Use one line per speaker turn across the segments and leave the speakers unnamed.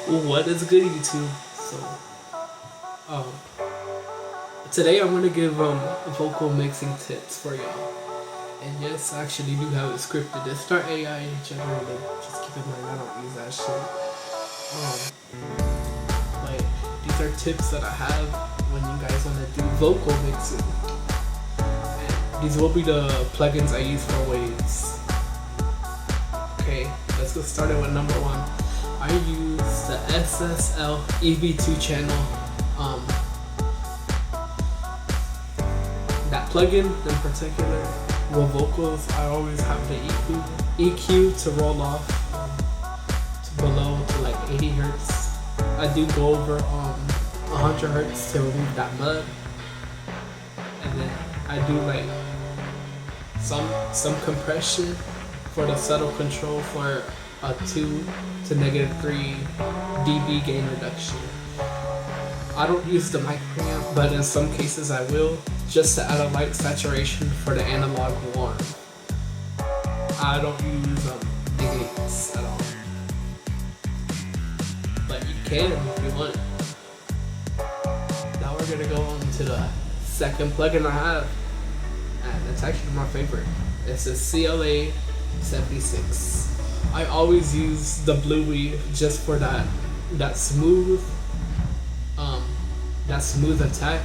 What is good, YouTube? So, um, today I'm gonna give vocal mixing tips for y'all. And yes, I actually do have it scripted. It's not AI generated. Just keep in mind I don't use that shit. But these are tips that I have when you guys wanna do vocal mixing. And these will be the plugins I use for Waves. Okay, let's get started with number one. I use the SSL EV2 channel. That plugin in particular, with vocals, I always have the EQ to roll off to below to like 80 hertz. I do go over 100 hertz to remove that mud, and then I do like some compression for the subtle control for a 2 to -3 dB gain reduction. I don't use the mic preamp, but in some cases I will, just to add a light saturation for the analog warm. I don't use the gates at all, but you can if you want. Now we're gonna go on to the second plugin I have, and it's actually my favorite. It's a CLA 76. I always use the Blue Weave just for that smooth attack.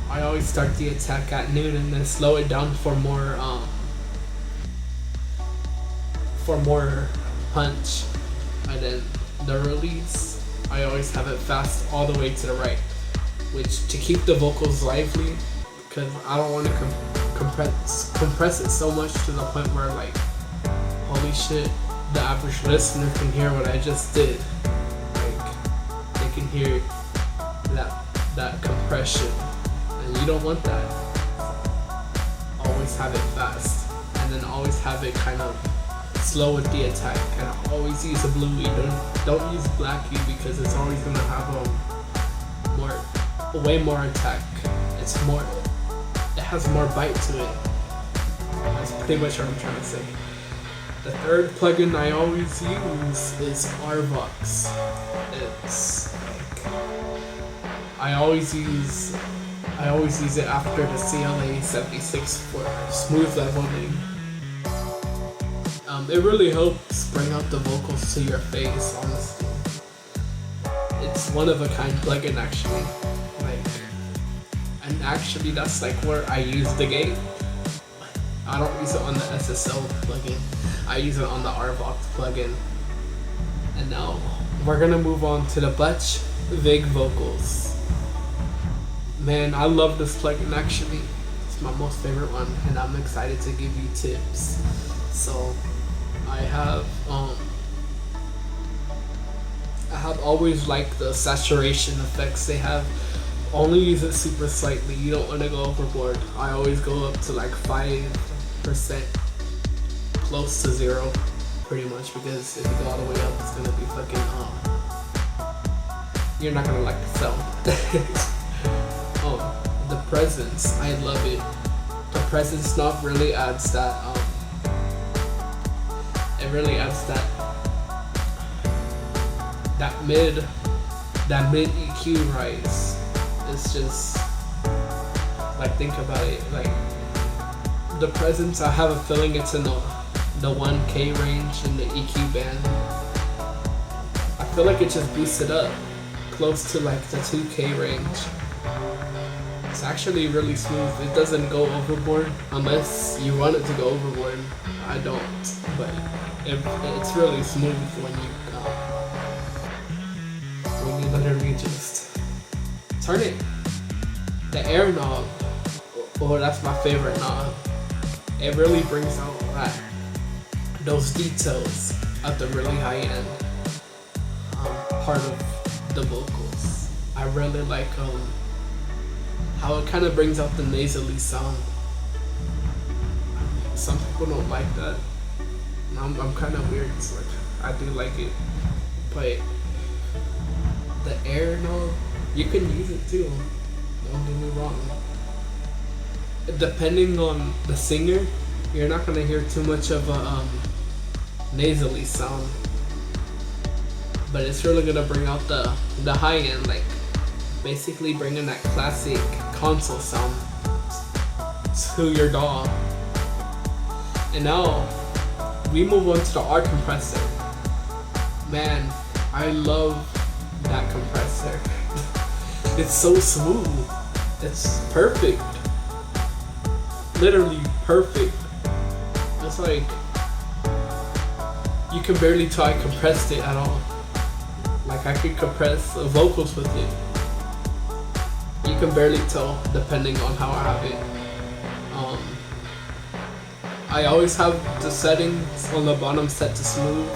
I always start the attack at noon and then slow it down for more punch, and then the release I always have it fast all the way to the right, which to keep the vocals lively, because I don't want to compress it so much to the point where like, holy shit, the average listener can hear what I just did. Like, they can hear that compression, and you don't want that. Always have it fast, and then always have it kind of slow with the attack. And I always use a Blue Weave. Don't use Black Weave because it's always gonna have way more attack. It has more bite to it. That's pretty much what I'm trying to say. The third plugin I always use is Arvox. It's like I always use it after the CLA 76 for smooth leveling. It really helps bring out the vocals to your face, honestly. It's one of a kind plugin actually. And actually that's like where I use the gate. I don't use it on the SSL plugin. I use it on the Arvox plugin. And now we're gonna move on to the Butch Vig vocals. Man, I love this plugin actually. It's my most favorite one, and I'm excited to give you tips. So I have always liked the saturation effects they have. Only use it super slightly. You don't want to go overboard. I always go up to like 5%, close to 0, pretty much, because if you go all the way up, it's gonna be fucking you're not gonna like the sound. The presence, I love it. The presence knob really adds that. It really adds that mid EQ rise. It's just like, think about it. Like the presence, I have a feeling it's in the 1K range in the EQ band. I feel like it just boosts it up close to like the 2K range. It's actually really smooth. It doesn't go overboard unless you want it to go overboard. I don't, but it's really smooth when you literally just turn it. The air knob, oh, that's my favorite knob. It really brings out those details at the really high end part of the vocals. I really like how it kind of brings out the nasally sound. Some people don't like that. I'm kind of weird, so I do like it. But the air knob, you can use it too. Don't get me wrong. Depending on the singer, you're not gonna hear too much of a nasally sound. but it's really gonna bring out the high end, like basically bringing that classic console sound to your DAW. And now we move on to the R compressor. Man, I love that compressor. It's so smooth. It's perfect. Literally perfect. It's like you can barely tell I compressed it at all. Like I could compress vocals with it. You can barely tell depending on how I have it. I always have the settings on the bottom set to smooth,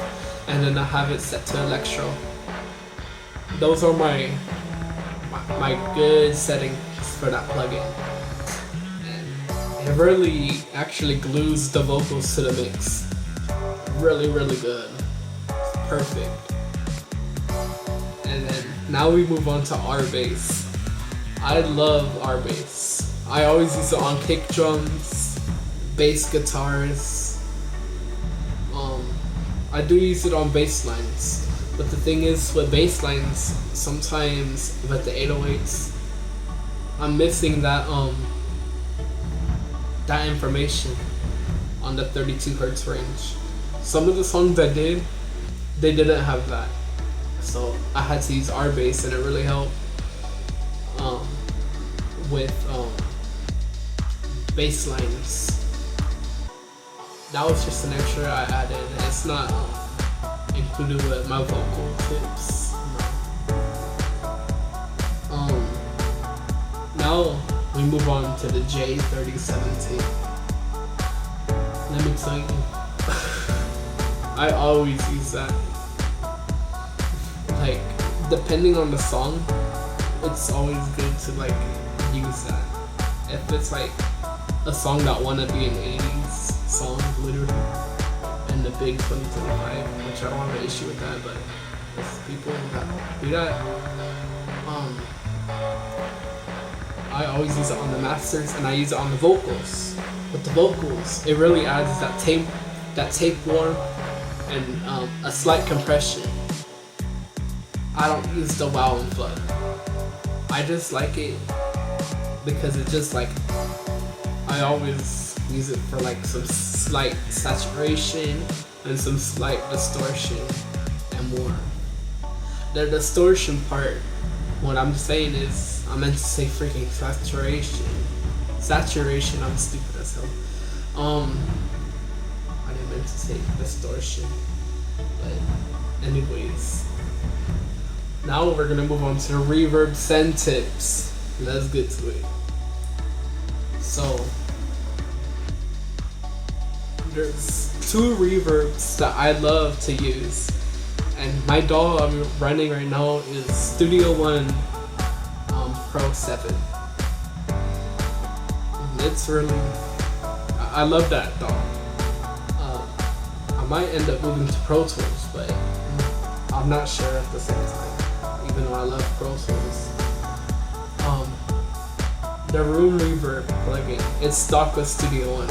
and then I have it set to electro. Those are my good settings for that plugin. And it really actually glues the vocals to the mix. Really, really good. It's perfect. And then now we move on to R bass. I love R bass. I always use it on kick drums, bass guitars. I do use it on bass lines, but the thing is with bass lines, sometimes with the 808s, I'm missing that that information on the 32 hertz range. Some of the songs I did, they didn't have that, so I had to use R bass, and it really helped with bass lines. That was just an extra I added. It's not included with my vocal tips. Now we move on to the J3017. Let me tell you, I always use that. Like, depending on the song, it's always good to like use that. If it's like a song that wanna be an 80s song, literally, and the big 2025, which I don't have an issue with that, but there's people that do that. I always use it on the masters, and I use it on the vocals. With the vocals, it really adds that tapeworm and a slight compression. I don't use the wow and flood. I just like it because it just like, I always use it for like some slight saturation and some slight distortion and more. The distortion part, what I'm saying is, I meant to say freaking saturation. Saturation, I'm stupid as hell. I didn't meant to say distortion. But anyways. Now we're gonna move on to the reverb send tips. Let's get to it. So there's two reverbs that I love to use, and my DAW I'm running right now is Studio One Pro 7. And it's really, I love that DAW. I might end up moving to Pro Tools, but I'm not sure at the same time, even though I love Pro Tools. The Room Reverb plugin, it's stock with Studio One.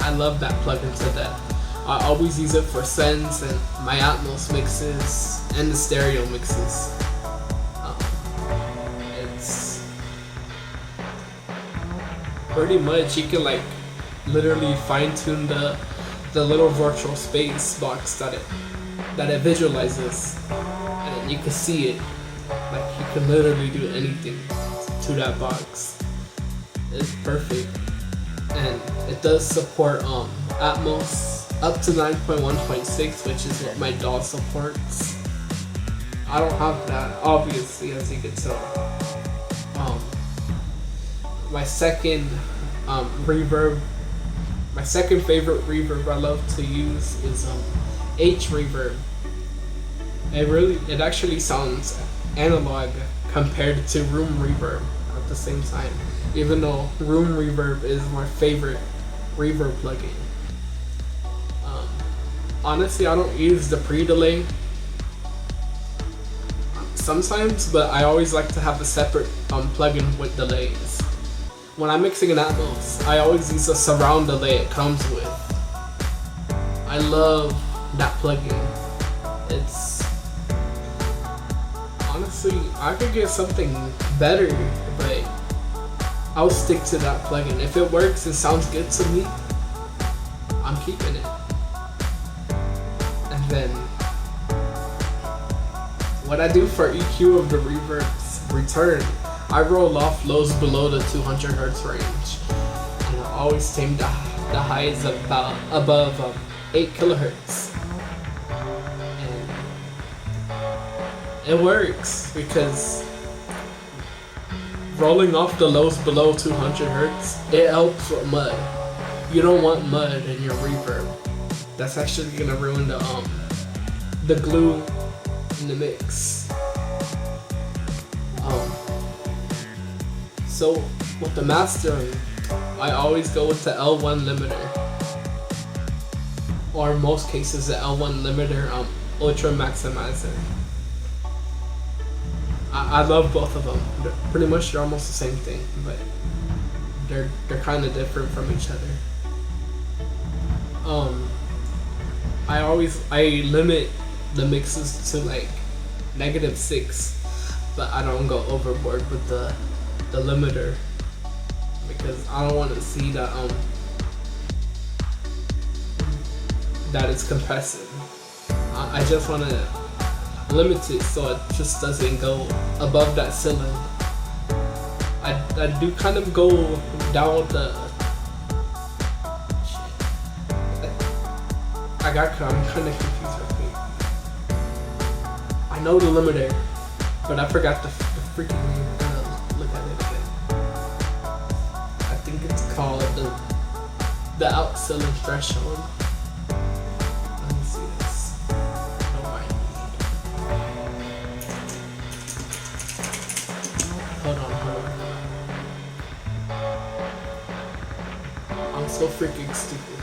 I love that plugin to death. I always use it for sends and my Atmos mixes and the stereo mixes. It's pretty much, you can like literally fine tune the little virtual space box that it visualizes, and you can see it. Like you can literally do anything to that box. It's perfect, and it does support Atmos up to 9.1.6, which is what my DAW supports. I don't have that, obviously, as you can tell. My second reverb, my second favorite reverb I love to use is H reverb. It actually sounds analog compared to Room Reverb at the same time, even though Room Reverb is my favorite reverb plugin. Honestly, I don't use the pre-delay sometimes, but I always like to have a separate plugin with delays. When I'm mixing an Atmos, I always use a surround delay it comes with. I love that plugin. It's honestly, I could get something better, but I'll stick to that plugin. If it works and sounds good to me, I'm keeping it. And then what I do for EQ of the reverb's return, I roll off lows below the 200 hertz range, and I always tame the highs about above 8 kilohertz. And it works because rolling off the lows below 200 hertz, it helps with mud. You don't want mud in your reverb. That's actually gonna ruin the glue in the mix. So with the mastering, I always go with the L1 limiter, or in most cases the L1 limiter ultra maximizer. I love both of them. Pretty much they're almost the same thing, but they're kind of different from each other. I limit the mixes to like -6, but I don't go overboard with the limiter because I don't want to see that that it's compressive. I just want to limit it so it just doesn't go above that ceiling. I do kind of go down with the I'm kind of confused with me. I know the limiter, but I forgot the freaking name. I'm gonna look at it again. I think it's called the out ceiling threshold. Let me see this. No, I need. Hold on. I'm so freaking stupid.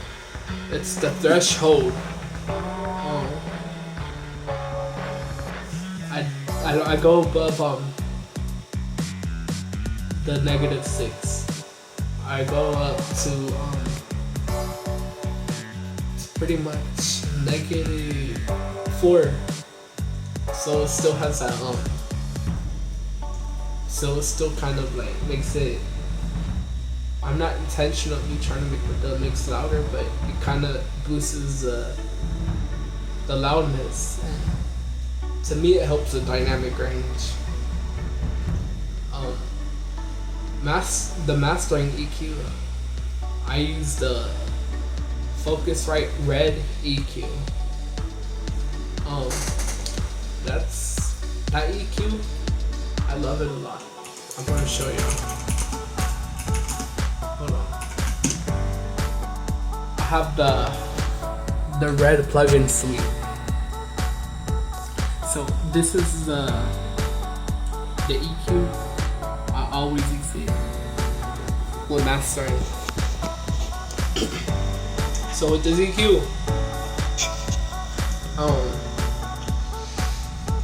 It's the threshold. I go above the -6. I go up to it's pretty much -4. So it still has that so it still kind of like makes it. I'm not intentionally trying to make the mix louder, but it kind of boosts the loudness. To me, it helps the dynamic range. The mastering EQ, I use the Focusrite Red EQ. That EQ, I love it a lot. I'm gonna show you. Hold on. I have the Red plugin suite. So this is the EQ I always use it when mastering. So with this EQ,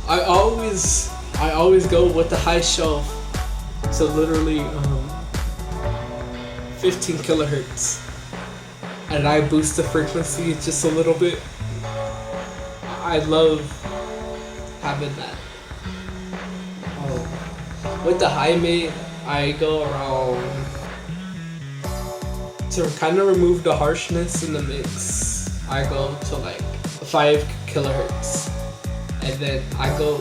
I always go with the high shelf to literally 15 kilohertz, and I boost the frequency just a little bit. I love having that. With the high mid, I go around to kind of remove the harshness in the mix. I go to like 5 kilohertz, and then I go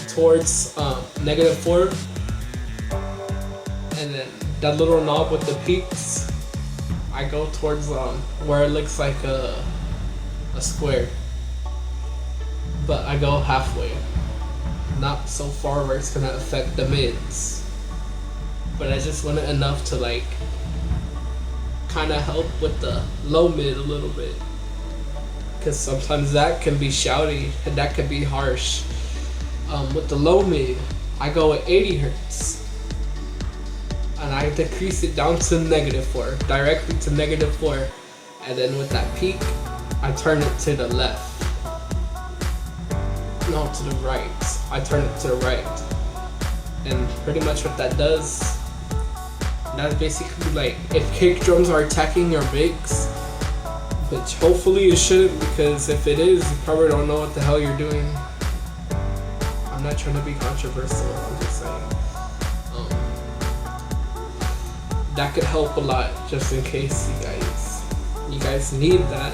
towards -4, and then that little knob with the peaks, I go towards where it looks like a square, but I go halfway, not so far where it's gonna affect the mids, but I just want it enough to like kind of help with the low mid a little bit, because sometimes that can be shouty and that can be harsh. With the low mid, I go at 80 hertz, and I decrease it down to -4, directly to -4, and then with that peak, I turn it to the left. No, to the right. I turn it to the right. And pretty much what that does, that's basically like if kick drums are attacking your mix, which hopefully it shouldn't, because if it is, you probably don't know what the hell you're doing. I'm not trying to be controversial. I'm just saying. That could help a lot, just in case you guys need that.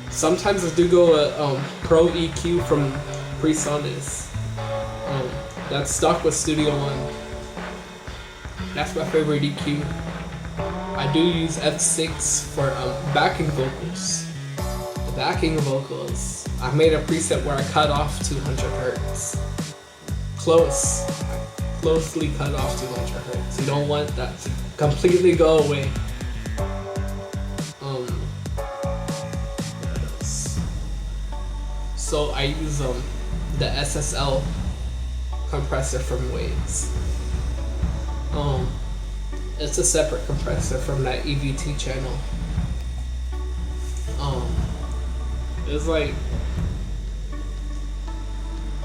Sometimes I do go a Pro EQ from PreSonus. That's stock with Studio One. That's my favorite EQ. I do use F6 for backing vocals. The backing vocals, I made a preset where I cut off 200 hertz. Closely cut off 200 hertz. You don't want that to completely go away. What else? So I use the SSL compressor from Waves. It's a separate compressor from that EVT channel. It's like,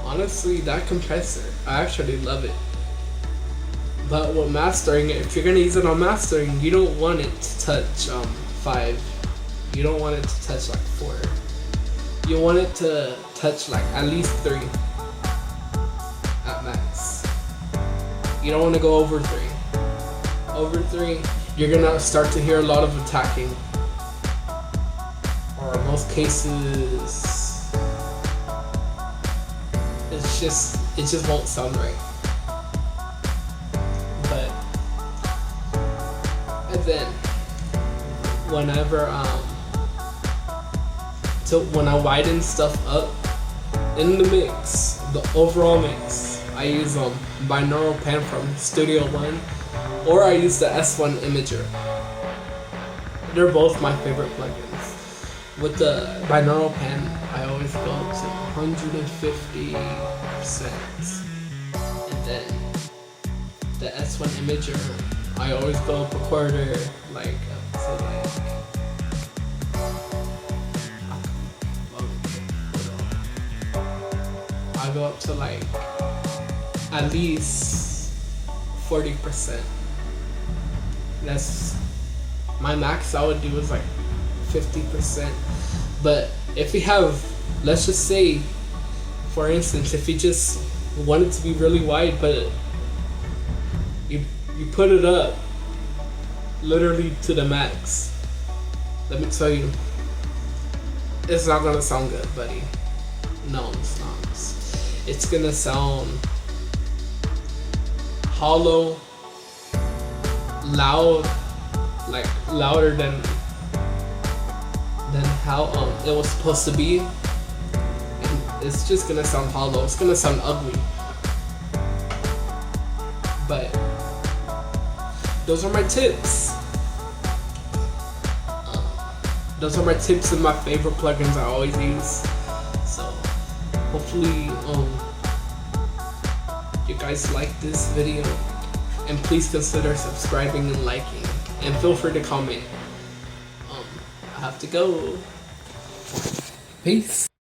honestly, that compressor, I actually love it. But with mastering, if you're gonna use it on mastering, you don't want it to touch 5. You don't want it to touch like 4. You want it to touch like at least 3 at max. You don't want to go over 3. Over 3, you're gonna start to hear a lot of attacking, or in most cases, it just won't sound right. But and then whenever when I widen stuff up in the mix, the overall mix, I use binaural pan from Studio One, or I use the S1 Imager. They're both my favorite plugins. With the binaural pan, I always go to 150%. And then the S1 Imager, I always go up a quarter, like, I go up to like at least 40%. That's my max. I would do is like 50%. But if you have, let's just say, for instance, if you just want it to be really wide, but you put it up literally to the max, let me tell you, it's not gonna sound good, buddy. No, it's not. It's gonna sound hollow, loud, like louder than how it was supposed to be. And it's just gonna sound hollow. It's gonna sound ugly. But those are my tips. Those are my tips and my favorite plugins I always use. So hopefully you guys like this video, and please consider subscribing and liking, and feel free to comment. I have to go. Peace.